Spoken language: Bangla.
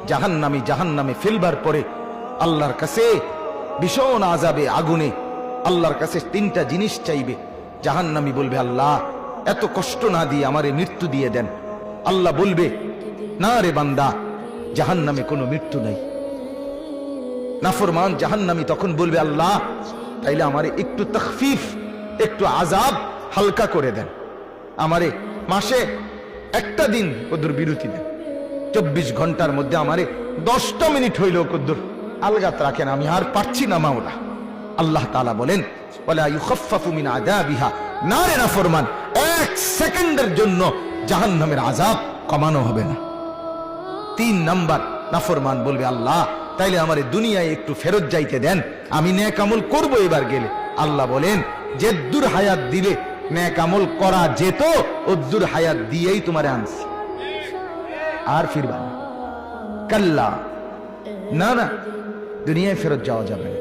জাহান্নামে ফেলবার পরে আল্লাহর কাছে ভীষণ আযাবে আগুনে আল্লাহর কাছে তিনটা জিনিস চাইবে। জাহান্নামী বলবে, আল্লাহ এত কষ্ট না দিয়ে আমারে মৃত্যু দিয়ে দেন। আল্লাহ বলবে, না রে বান্দা, জাহান্নামে কোনো মৃত্যু নাই। নাফরমান জাহান্নামী তখন বলবে, আল্লাহ তাইলে আমারে একটু তখফিফ, একটু আযাব হালকা করে দেন, আমারে মাসে একটা দিন কদ্দুর বিরতি দেন, 24 ঘন্টার মধ্যে আমারে 10টা মিনিট হইলেও কদ্দুর আলগাত রাখেন, আমি আর পারছি না মাওলা। আল্লাহ তাআলা বলেন, ওয়ালা ইউখাফফাফু মিন আযাবিহা, না রে নাফরমান, 1 সেকেন্ডের জন্য জাহান্নামের আযাব কমানো হবে না। 3 নাম্বার, নাফরমান বলবে, আল্লাহ তাইলে আমারে দুনিয়ায় একটু ফেরত যাইতে দেন, আমি নেক আমল করব এবার গেলে। আল্লাহ বলেন, যেদ্দুর হায়াত দিলে নেক আমল করা যেত ওদ্দুর হায়াত দিয়েই তোমারে আনছি, আর ফিরবা না। কাল্লা, না না, দুনিয়ায় ফেরত যাওয়া যাবে না।